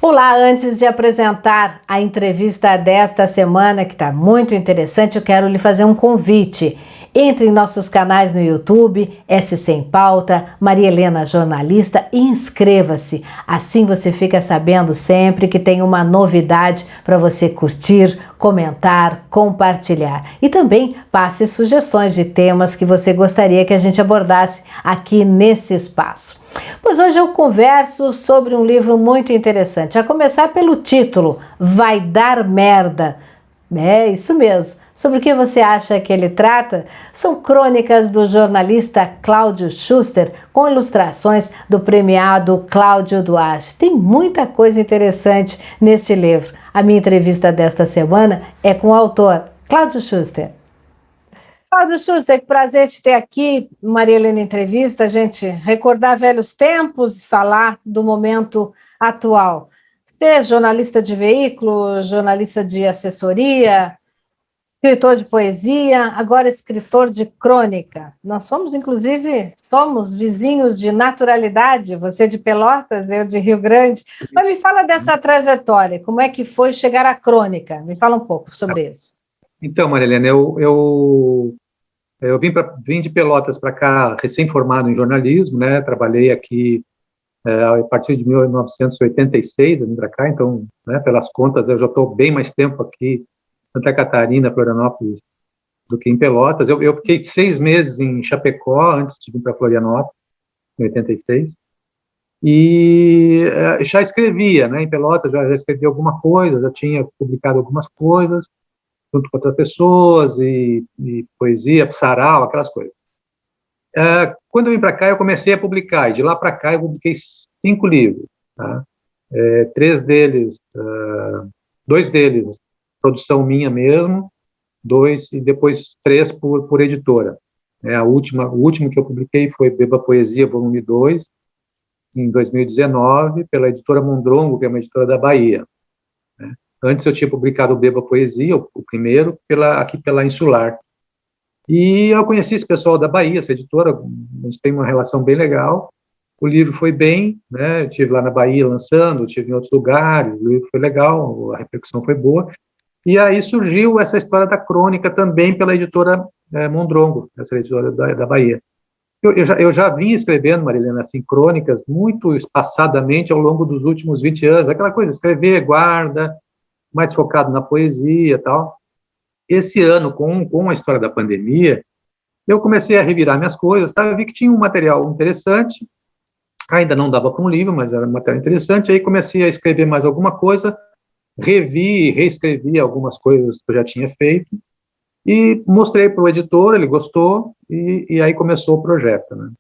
Olá, antes de apresentar a entrevista desta semana, que está muito interessante, eu quero lhe fazer um convite. Entre em nossos canais no YouTube, SC em Pauta, Maria Helena Jornalista e inscreva-se. Assim você fica sabendo sempre que tem uma novidade para você curtir, comentar, compartilhar. E também passe sugestões de temas que você gostaria que a gente abordasse aqui nesse espaço. Pois hoje eu converso sobre um livro muito interessante, a começar pelo título, Vai Dar Merda. É isso mesmo. Sobre o que você acha que ele trata? São crônicas do jornalista Cláudio Schuster, com ilustrações do premiado Cláudio Duarte. Tem muita coisa interessante neste livro. A minha entrevista desta semana é com o autor, Cláudio Schuster. Cláudio Schuster, que prazer te ter aqui, Maria Helena Entrevista, a gente recordar velhos tempos e falar do momento atual. Você é jornalista de veículo, jornalista de assessoria, escritor de poesia, agora escritor de crônica. Nós somos, inclusive, vizinhos de naturalidade, você de Pelotas, eu de Rio Grande. Mas me fala dessa trajetória, como é que foi chegar à crônica? Me fala um pouco sobre isso. Então, Maria Helena, eu vim de Pelotas para cá recém-formado em jornalismo, né? Trabalhei aqui a partir de 1986, eu vim para cá, então, né, pelas contas, eu já estou bem mais tempo aqui em Santa Catarina, Florianópolis, do que em Pelotas. Eu fiquei 6 meses em Chapecó, antes de vir para Florianópolis, em 86, e já escrevia, né? Em Pelotas já escrevia alguma coisa, já tinha publicado algumas coisas, junto com outras pessoas, e poesia, sarau, aquelas coisas. Quando eu vim para cá, eu comecei a publicar, e de lá para cá eu publiquei 5 livros, tá? 2 deles, produção minha mesmo, 2, e depois 3 por editora. O último que eu publiquei foi Beba Poesia, volume 2, em 2019, pela editora Mondrongo, que é uma editora da Bahia. Antes eu tinha publicado o Beba Poesia, o primeiro, aqui pela Insular. E eu conheci esse pessoal da Bahia, essa editora, a gente tem uma relação bem legal. O livro foi bem, né? Eu estive lá na Bahia lançando, estive em outros lugares, o livro foi legal, a repercussão foi boa. E aí surgiu essa história da crônica também pela editora Mondrongo, essa editora da Bahia. Eu já vim escrevendo, Maria Helena, assim, crônicas muito espaçadamente ao longo dos últimos 20 anos, aquela coisa, escrever, guarda, mais focado na poesia e tal. Esse ano, com a história da pandemia, eu comecei a revirar minhas coisas, tá? Eu vi que tinha um material interessante, ainda não dava para um livro, mas era um material interessante, aí comecei a escrever mais alguma coisa, revi e reescrevi algumas coisas que eu já tinha feito, e mostrei para o editor, ele gostou, e aí começou o projeto, né?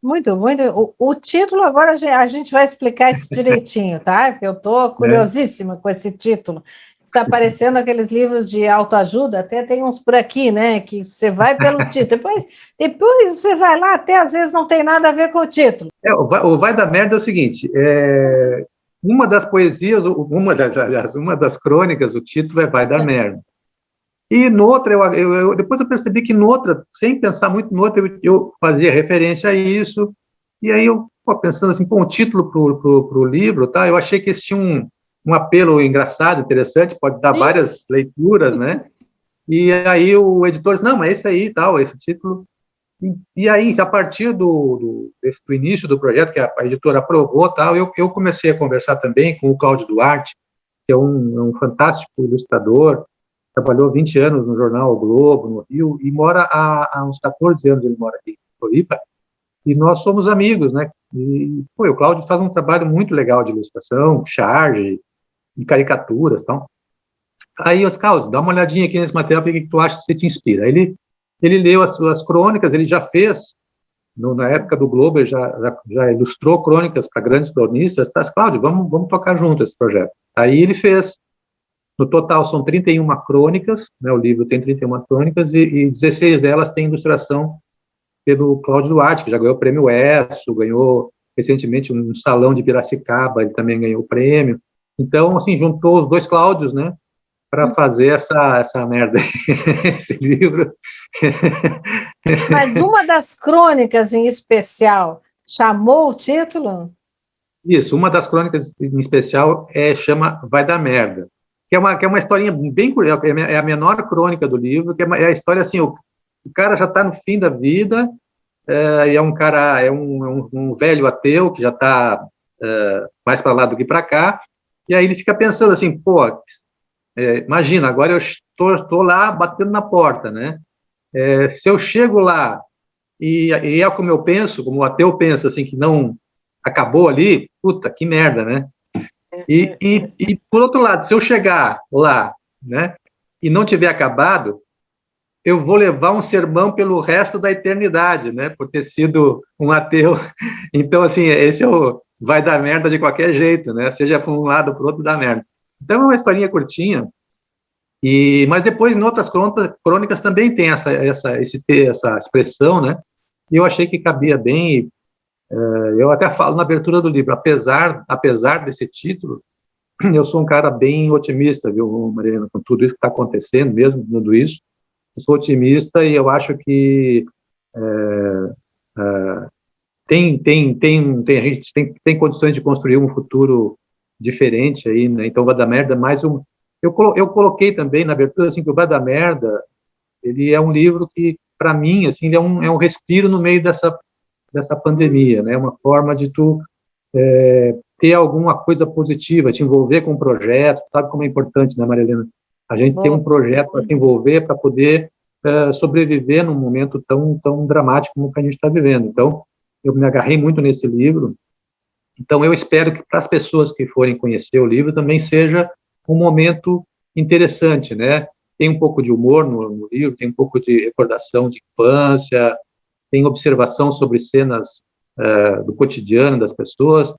Muito, muito. O título agora a gente vai explicar isso direitinho, tá? Eu estou curiosíssima com esse título. Está parecendo aqueles livros de autoajuda, até tem uns por aqui, né? Que você vai pelo título. Depois você vai lá, até às vezes não tem nada a ver com o título. O Vai Dar Merda é o seguinte: uma das poesias, uma das crônicas, o título é Vai Dar Merda. E noutra, depois eu percebi que noutra, sem pensar muito noutra, eu fazia referência a isso, e aí eu, pensando assim, o título para o livro, tá? Eu achei que esse tinha um apelo engraçado, interessante, pode dar várias leituras, né? E aí o editor disse, não, mas esse aí, tal, esse título. E aí, a partir do início do projeto, que a editora aprovou, tal, eu comecei a conversar também com o Cláudio Duarte, que é um fantástico ilustrador, trabalhou 20 anos no jornal O Globo, no Rio, e mora há uns 14 anos, ele mora aqui em Floripa, e nós somos amigos, né? E o Cláudio faz um trabalho muito legal de ilustração, charge, e caricaturas e tal. Aí, Cláudio, dá uma olhadinha aqui nesse material, o que tu acha que você te inspira? Ele leu as suas crônicas, ele já fez, na época do Globo, ele já ilustrou crônicas para grandes cronistas, tá? Cláudio, vamos tocar junto esse projeto. Aí ele fez. No total, são 31 crônicas, né? O livro tem 31 crônicas, e 16 delas têm ilustração pelo Cláudio Duarte, que já ganhou o prêmio ESSO, ganhou recentemente um salão de Piracicaba, ele também ganhou o prêmio. Então, assim, juntou os dois Cláudios, né, para fazer essa merda, esse livro. Mas uma das crônicas em especial chamou o título? Isso, uma das crônicas em especial chama Vai Dar Merda, que é uma historinha bem curiosa, é a menor crônica do livro, que é a história assim, o cara já está no fim da vida, e é um cara, um velho ateu que já está mais para lá do que para cá, e aí ele fica pensando assim, pô, imagina, agora eu estou lá batendo na porta, né? Se eu chego lá e é como eu penso, como o ateu pensa, assim, que não acabou ali, puta, que merda, né? E por outro lado, se eu chegar lá, né, e não tiver acabado, eu vou levar um sermão pelo resto da eternidade, né, por ter sido um ateu. Então, assim, esse vai dar merda de qualquer jeito, né, seja para um lado ou para o outro, dá merda. Então, é uma historinha curtinha, mas depois, em outras crônicas, também tem essa expressão, né, e eu achei que cabia bem. Eu até falo na abertura do livro, apesar desse título, eu sou um cara bem otimista, viu, Mariana, com tudo isso que está acontecendo, mesmo tudo isso. Eu sou otimista e eu acho que a gente tem condições de construir um futuro diferente aí, né? Então, Vai Dar Merda, mais um. Eu coloquei também na abertura assim, que o Vai Dar Merda, ele é um livro que, para mim, assim, ele é um respiro no meio dessa pandemia, né? Uma forma de tu ter alguma coisa positiva, te envolver com um projeto, sabe como é importante, né, Maria Helena? A gente ter um projeto para se envolver, para poder sobreviver num momento tão dramático como que a gente está vivendo. Então, eu me agarrei muito nesse livro. Então, eu espero que para as pessoas que forem conhecer o livro também seja um momento interessante, né? Tem um pouco de humor no livro, tem um pouco de recordação de infância, tem observação sobre cenas do cotidiano das pessoas,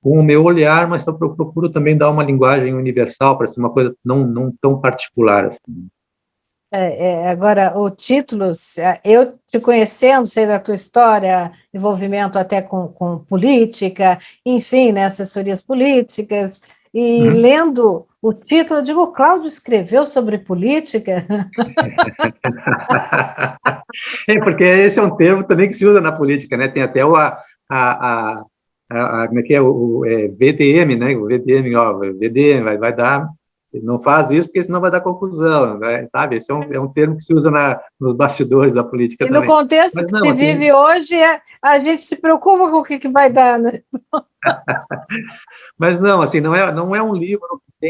com o meu olhar, mas eu procuro também dar uma linguagem universal para ser uma coisa não tão particular assim. Agora, o título, eu te conhecendo, sei da tua história, envolvimento até com política, enfim, né, assessorias políticas, e lendo o título, eu digo, o Cláudio escreveu sobre política? Porque esse é um termo também que se usa na política, né? Tem até como é que é, VDM, né? O VDM, VDM, vai dar, não faz isso porque senão vai dar confusão, né? Sabe? Esse é um termo que se usa nos bastidores da política também. E no contexto Mas, que se vive hoje, a gente se preocupa com o que vai dar, né? Mas não, assim, não é um livro que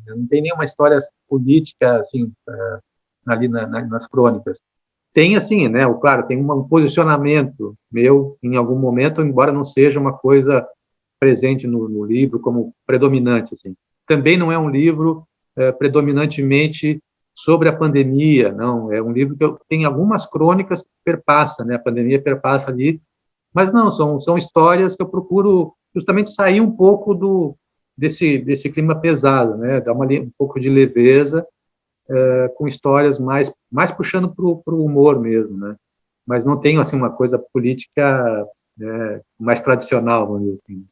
não tem nenhuma história política, assim, ali nas crônicas. Tem, assim, né, claro, tem um posicionamento meu, em algum momento, embora não seja uma coisa presente no livro como predominante, assim. Também não é um livro predominantemente sobre a pandemia, não, é um livro que tem algumas crônicas que perpassa, né, a pandemia perpassa ali, mas não, são histórias que eu procuro justamente sair um pouco desse clima pesado, né, dar um pouco de leveza, com histórias mais puxando para o humor mesmo, né? Mas não tenho assim uma coisa política mais tradicional, vamos dizer assim.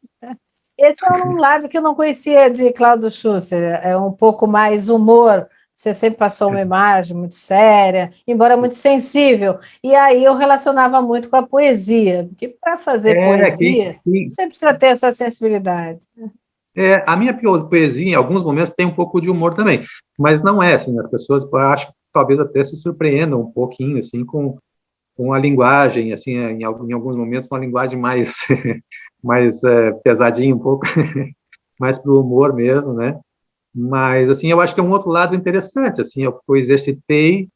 Esse é um lado que eu não conhecia de Cláudio Schuster, é um pouco mais humor. Você sempre passou uma imagem muito séria, embora muito sensível. E aí eu relacionava muito com a poesia, porque para fazer poesia, sempre precisa ter essa sensibilidade. A minha poesia, em alguns momentos, tem um pouco de humor também, mas não é, assim, as pessoas, eu acho que talvez até se surpreendam um pouquinho, assim, com a linguagem, assim, em alguns momentos, uma linguagem mais, mais pesadinha, um pouco, mais para o humor mesmo, né? Mas, assim, eu acho que é um outro lado interessante, assim, eu exercitei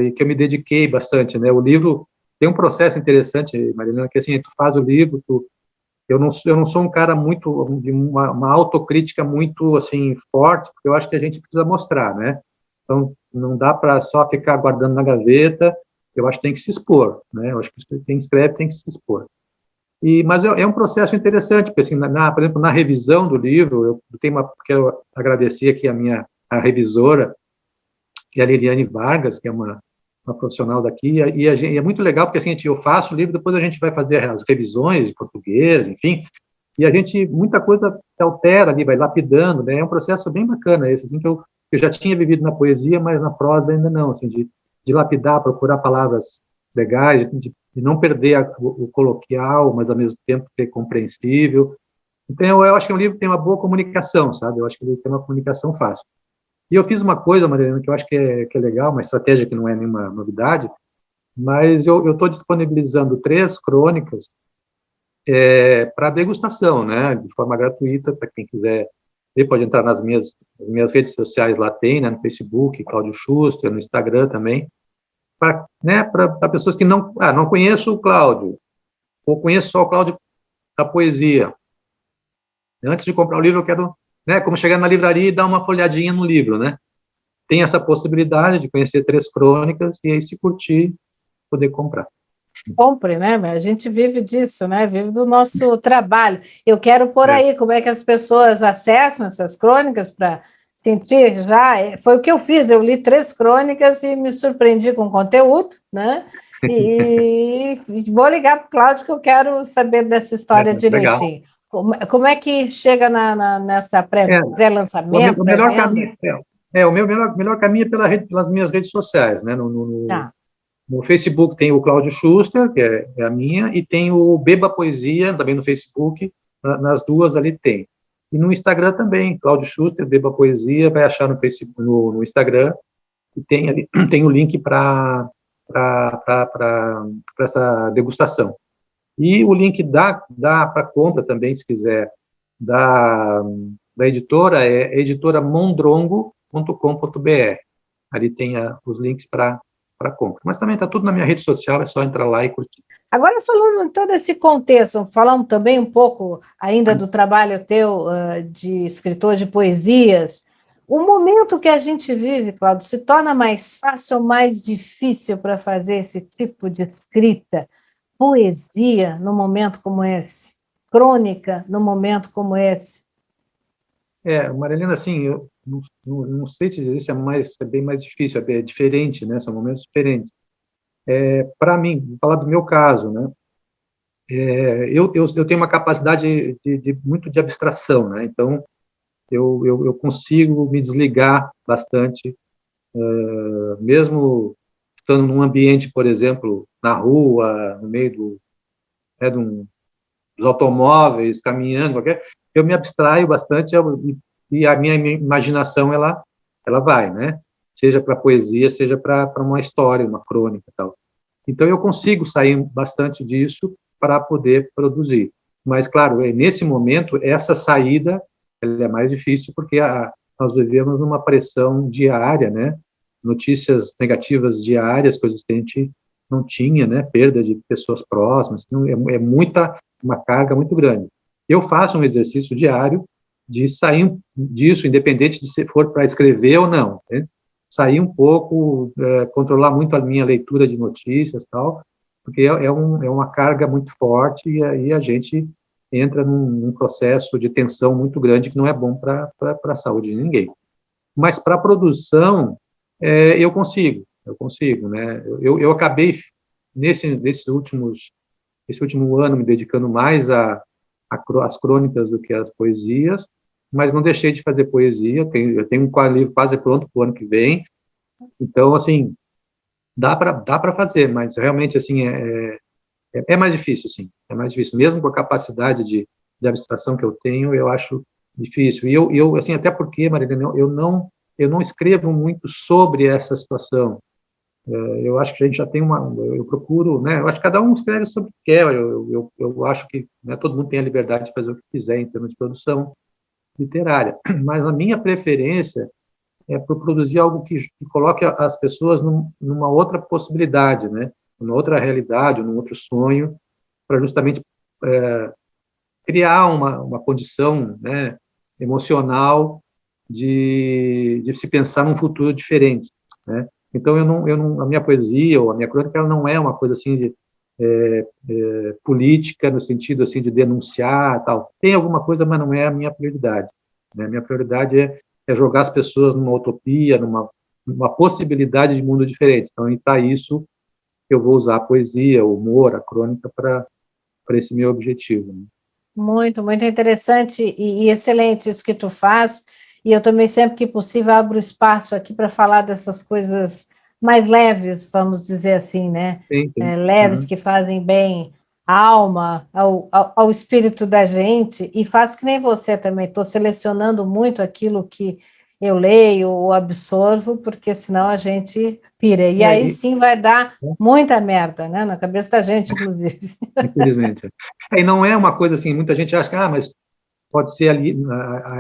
e que eu me dediquei bastante, né? O livro tem um processo interessante, Marilena, que, assim, tu faz o livro, eu não sou um cara muito de uma autocrítica muito assim forte, porque eu acho que a gente precisa mostrar, né? Então não dá para só ficar guardando na gaveta. Eu acho que tem que se expor, né? Eu acho que quem escreve tem que se expor. Mas é um processo interessante, porque assim, por exemplo, na revisão do livro, quero agradecer aqui a revisora, que é a Liliane Vargas, que é uma uma profissional daqui, e é muito legal, porque assim, eu faço o livro, depois a gente vai fazer as revisões de português, enfim, e a gente, muita coisa se altera ali, vai lapidando, né? É um processo bem bacana esse, assim, que eu já tinha vivido na poesia, mas na prosa ainda não, assim, de lapidar, procurar palavras legais, de não perder o coloquial, mas ao mesmo tempo ser compreensível. Então, eu acho que o livro tem uma boa comunicação, sabe? Eu acho que ele tem uma comunicação fácil. E eu fiz uma coisa, Mariana, que eu acho que é legal, uma estratégia que não é nenhuma novidade, mas eu estou disponibilizando 3 crônicas para degustação, né, de forma gratuita, para quem quiser. Ele pode entrar nas minhas redes sociais, lá tem, né, no Facebook, Cláudio Schuster, no Instagram também, para, né, pessoas que não conheço o Cláudio, ou conheço só o Cláudio da poesia. Antes de comprar o livro, eu quero, né, como chegar na livraria e dar uma folhadinha no livro, né? Tem essa possibilidade de conhecer 3 crônicas e aí, se curtir, poder comprar. Compre, né? A gente vive disso, né? Vive do nosso trabalho. Eu quero por aí como é que as pessoas acessam essas crônicas para sentir já. Foi o que eu fiz, eu li 3 crônicas e me surpreendi com o conteúdo, né? E vou ligar para o Cláudio que eu quero saber dessa história direitinho. Como é que chega nessa pré-lançamento? O melhor caminho o meu melhor caminho é pelas minhas redes sociais, né? No Facebook tem o Cláudio Schuster, que é a minha, e tem o Beba Poesia, também no Facebook, nas duas ali tem. E no Instagram também, Cláudio Schuster, Beba Poesia, vai achar no Facebook, no Instagram, e tem ali tem o link para essa degustação. E o link para compra também, se quiser, da editora, é editoramondrongo.com.br. Ali tem os links para compra. Mas também está tudo na minha rede social, é só entrar lá e curtir. Agora, falando em todo esse contexto, falando também um pouco ainda do trabalho teu de escritor de poesias, o momento que a gente vive, Cláudio, se torna mais fácil ou mais difícil para fazer esse tipo de escrita? Poesia num momento como esse? Crônica num momento como esse? Marilena, assim, eu não sei te dizer se é bem mais difícil, é diferente, né? São momentos diferentes. Para mim, vou falar do meu caso, né? Eu tenho uma capacidade muito de abstração, né? Então, eu consigo me desligar bastante, mesmo estando num ambiente, por exemplo, na rua, no meio dos automóveis, caminhando, eu me abstraio bastante e a minha imaginação ela vai, né? Seja para poesia, seja para uma história, uma crônica e tal. Então eu consigo sair bastante disso para poder produzir. Mas claro, nesse momento essa saída ela é mais difícil porque nós vivemos numa pressão diária, né? Notícias negativas diárias, coisas que a gente não tinha, né? Perda de pessoas próximas, então uma carga muito grande. Eu faço um exercício diário de sair disso, independente de se for para escrever ou não, né? Sair um pouco, controlar muito a minha leitura de notícias, tal, porque é uma carga muito forte e aí a gente entra num processo de tensão muito grande que não é bom para a saúde de ninguém. Mas para a produção, eu consigo, né? Eu acabei esse último ano me dedicando mais às crônicas do que às poesias, mas não deixei de fazer poesia. Eu tenho um livro quase pronto para o ano que vem. Então, assim, dá para fazer, mas realmente assim é mais difícil, sim. É mais difícil, mesmo com a capacidade de abstração que eu tenho, eu acho difícil. E eu assim, até porque, Marilena, eu não escrevo muito sobre essa situação. Eu acho que a gente já tem eu procuro, né? Eu acho que cada um escreve sobre o que quer. Eu acho que, né, todo mundo tem a liberdade de fazer o que quiser em termos de produção literária. Mas a minha preferência é por produzir algo que coloque as pessoas numa outra possibilidade, né? Numa outra realidade, num outro sonho, para justamente criar uma condição, né, emocional de se pensar num futuro diferente, né? Então a minha poesia ou a minha crônica ela não é uma coisa assim de política no sentido assim de denunciar tal. Tem alguma coisa, mas não é a minha prioridade, né? A minha prioridade é jogar as pessoas numa utopia, uma possibilidade de mundo diferente. Então, para isso, eu vou usar a poesia, o humor, a crônica para esse meu objetivo, né? Muito, muito interessante e excelente isso que tu faz. E eu também, sempre que possível, abro espaço aqui para falar dessas coisas mais leves, vamos dizer assim, né? Sim, sim. Leves, Uhum. que fazem bem à alma, ao espírito da gente. E faço que nem você também, estou selecionando muito aquilo que eu leio ou absorvo, porque senão a gente pira. E É, aí sim vai dar né, muita merda, né? Na cabeça da gente, inclusive. infelizmente. E não é uma coisa assim, muita gente acha que, mas pode ser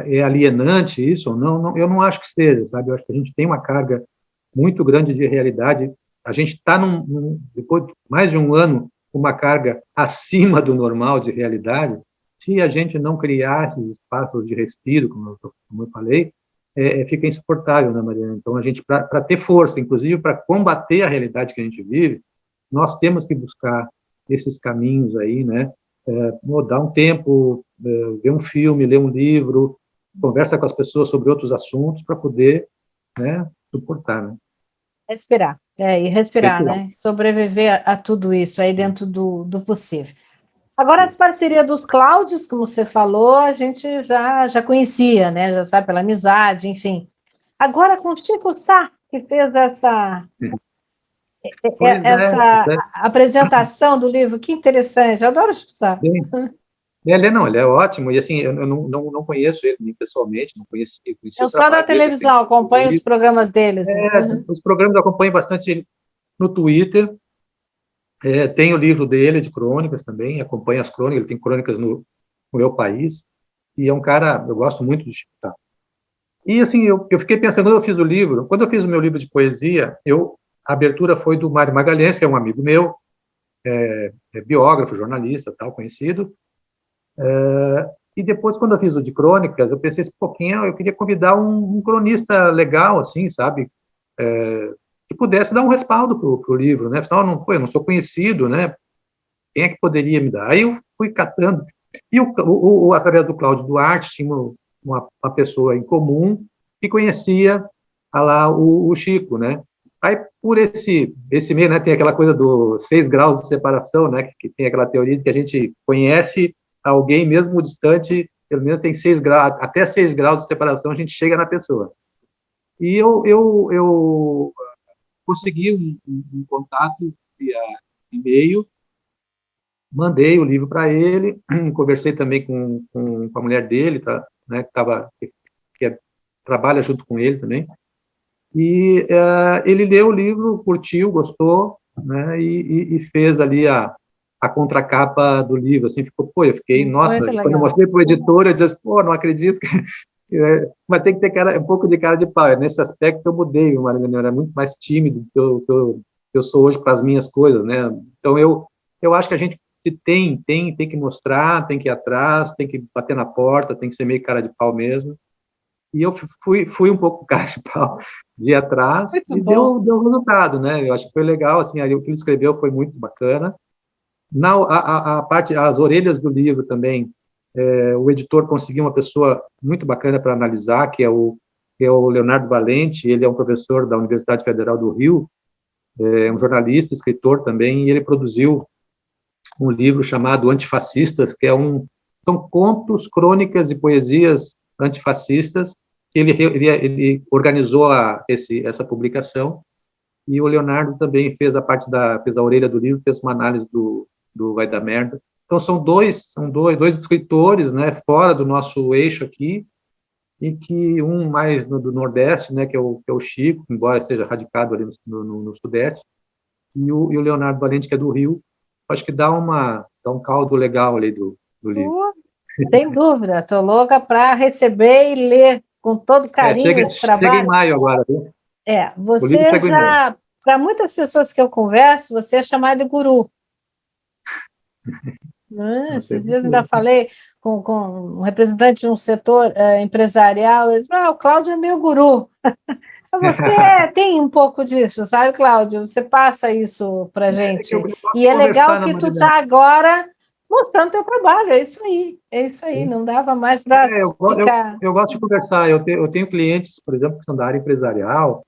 é alienante isso ou não, não, eu não acho que seja, sabe? Eu acho que a gente tem uma carga muito grande de realidade. A gente está, depois de mais de um ano, uma carga acima do normal de realidade. Se a gente não criar esses espaços de respiro, como eu falei, fica insuportável, né, Mariana? Então, a gente, para ter força, inclusive para combater a realidade que a gente vive, nós temos que buscar esses caminhos aí, né? Dar um tempo, ver um filme, ler um livro, conversa com as pessoas sobre outros assuntos para poder, né, suportar, né? Respirar, e respirar, Respirar. né? Sobreviver a tudo isso aí dentro do possível. Agora, as parcerias dos Cláudios, como você falou, a gente já conhecia, né? Já sabe pela amizade, enfim. Agora, com o Chico Sá, que fez Pois é, essa apresentação do livro, que interessante, eu adoro o Chico Sá. bem, ele é ótimo, e assim, eu não conheço ele nem pessoalmente, não conheci o Eu sou da trabalho dele, eu tenho televisão, acompanho os visto, programas deles. Uhum. os programas eu acompanho bastante no Twitter, tem o livro dele de crônicas também, acompanho as crônicas, ele tem crônicas no Meu País, e é um cara, eu gosto muito de Chico Sá. E assim, eu fiquei pensando, quando eu fiz o meu livro de poesia, a abertura foi do Mário Magalhães, que é um amigo meu, biógrafo, jornalista, tal, conhecido. E depois, quando eu fiz o de crônicas, eu pensei assim, pouquinho, eu queria convidar um cronista legal, assim, sabe, que pudesse dar um respaldo pro livro, né? Afinal, eu não sou conhecido, né? Quem é que poderia me dar? Aí eu fui catando. E através do Cláudio Duarte, tinha uma pessoa em comum que conhecia lá o Chico, né? Aí, por esse meio, né, tem aquela coisa dos 6 graus de separação, né, que tem aquela teoria de que a gente conhece alguém, mesmo distante, pelo menos tem 6 graus, até 6 graus de separação, a gente chega na pessoa. E eu consegui um contato via e-mail, mandei o livro para ele, conversei também com a mulher dele, tá, né, que trabalha junto com ele também, e ele leu o livro, curtiu, gostou, né, e fez ali a contracapa do livro, assim, eu fiquei, nossa, Muito quando eu legal. mostrei para o editor, eu disse, não acredito, mas tem que ter um pouco de cara de pau, nesse aspecto eu mudei, eu era muito mais tímido do que eu sou hoje para as minhas coisas, né, então eu acho que a gente tem que mostrar, tem que ir atrás, tem que bater na porta, tem que ser meio cara de pau mesmo. E eu fui um pouco cara de pau de ir atrás Muito e bom. deu resultado, né? Eu acho que foi legal, assim, o que ele escreveu foi muito bacana. A parte, as orelhas do livro também, o editor conseguiu uma pessoa muito bacana para analisar, que é o Leonardo Valente, ele é um professor da Universidade Federal do Rio, é um jornalista, escritor também, e ele produziu um livro chamado Antifascistas, são contos, crônicas e poesias antifascistas, que ele organizou essa publicação, e o Leonardo também fez a orelha do livro, fez uma análise do Vai Dar Merda. Então, são dois escritores, né, fora do nosso eixo aqui, e que um mais do Nordeste, né, que é o Chico, embora esteja radicado ali no Sudeste, e o Leonardo Valente, que é do Rio. Acho que dá um caldo legal ali do livro. Sem dúvida, estou louca para receber e ler com todo carinho esse Chega em trabalho. maio agora, viu? O livro Você chega em maio. já, para muitas pessoas que eu converso, você é chamado de guru. Não sei Esses por dias ainda quê. falei com um representante de um setor empresarial, ele disse, o Cláudio é meu guru. Você tem um pouco disso, sabe, Cláudio? Você passa isso para Que eu gente. gosto E de é legal conversar, na que tu Marina. está agora mostrando teu trabalho. É isso aí. Não dava mais para Eu, ficar. eu gosto de conversar. Eu tenho clientes, por exemplo, que são da área empresarial,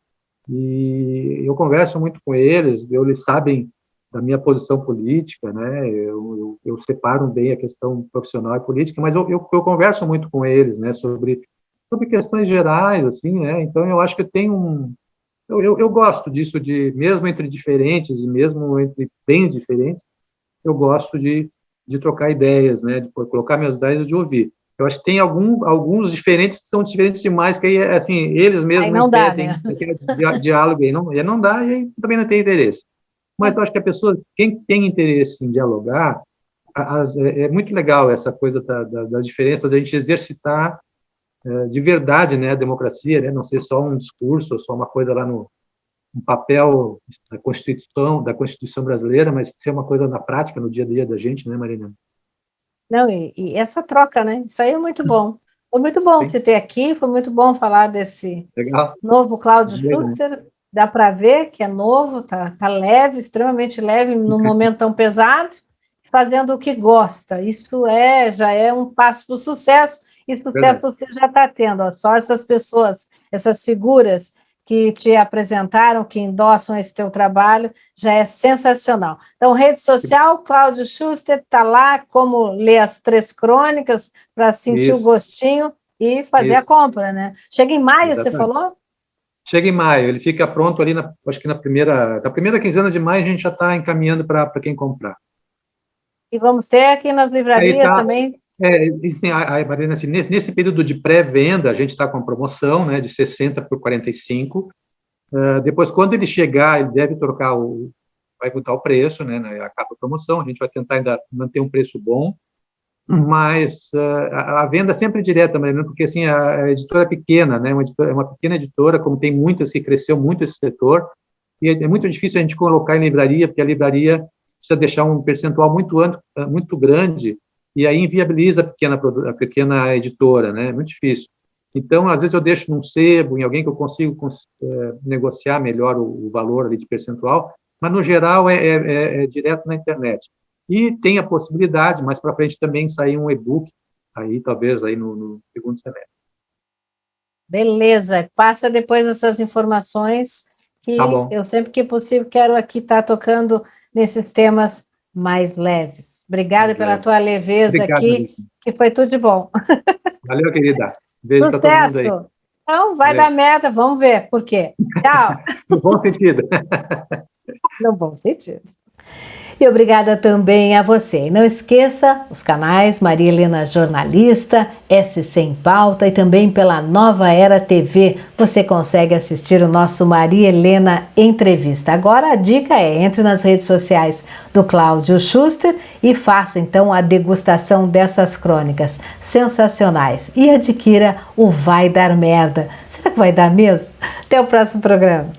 e eu converso muito com eles, eles sabem da minha posição política, né? Eu separo bem a questão profissional e política, mas eu converso muito com eles, né? Sobre questões gerais, assim, né? Então eu acho que tem eu gosto disso, de mesmo entre diferentes e mesmo entre bem diferentes, eu gosto de trocar ideias, né? De colocar minhas ideias e de ouvir. Eu acho que tem alguns diferentes que são diferentes demais, que aí, assim, eles mesmos Aí não dá, impedem né? aquele diálogo, e não dá, e aí também não tem interesse. Mas eu acho que a pessoa, quem tem interesse em dialogar, é muito legal essa coisa da diferença, da gente exercitar de verdade, né, a democracia, né, não ser só um discurso, só uma coisa lá no um papel da Constituição brasileira, mas ser uma coisa na prática, no dia a dia da gente, né, Marina? Não, e essa troca, né? Isso aí é muito bom. Foi muito bom Sim, te ter aqui, foi muito bom falar desse legal. novo Cláudio Legal. Schuster. Dá para ver que é novo, tá leve, extremamente leve, num momento tão pesado, fazendo o que gosta. Isso já é um passo para o sucesso, e sucesso Verdade. você já está tendo. Ó. Só essas pessoas, essas figuras que te apresentaram, que endossam esse teu trabalho, já é sensacional. Então, rede social, Cláudio Schuster, está lá, como ler as 3 crônicas, para sentir o Isso, gostinho e fazer a isso, compra, né? Chega em maio, você exatamente. falou? Chega em maio, ele fica pronto ali, acho que na primeira quinzena de maio a gente já está encaminhando para quem comprar. E vamos ter aqui nas Aí livrarias tá, também. Marina, assim, nesse período de pré-venda, a gente está com promoção, né, de 60 por 45. Depois, quando ele chegar, ele deve vai mudar o preço, né, acaba a promoção, a gente vai tentar ainda manter um preço bom, mas a venda sempre é direta, Marina, porque assim, a editora é pequena, né, é uma pequena editora, como tem muitas que cresceu muito esse setor, e é muito difícil a gente colocar em livraria, porque a livraria precisa deixar um percentual muito grande, e aí inviabiliza a pequena editora, né? É muito difícil. Então, às vezes eu deixo num sebo, em alguém que eu consigo negociar melhor o valor ali de percentual, mas no geral é direto na internet. E tem a possibilidade, mais para frente também sair um e-book, aí talvez aí no segundo semestre. Beleza, passa depois essas informações, Tá que bom. eu sempre que possível quero aqui estar tocando nesses temas mais leves. Obrigada Mais pela leve. tua leveza Obrigado, aqui, Marisa. que foi tudo de bom. Valeu, querida. Beijo para todo mundo aí. Sucesso! Então, vai dar Valeu. merda, vamos ver por quê. Tchau! No bom sentido. No bom sentido. E obrigada também a você. E não esqueça os canais Maria Helena Jornalista, SC em Pauta e também pela Nova Era TV. Você consegue assistir o nosso Maria Helena Entrevista. Agora a dica entre nas redes sociais do Cláudio Schuster e faça então a degustação dessas crônicas sensacionais. E adquira o Vai Dar Merda. Será que vai dar mesmo? Até o próximo programa.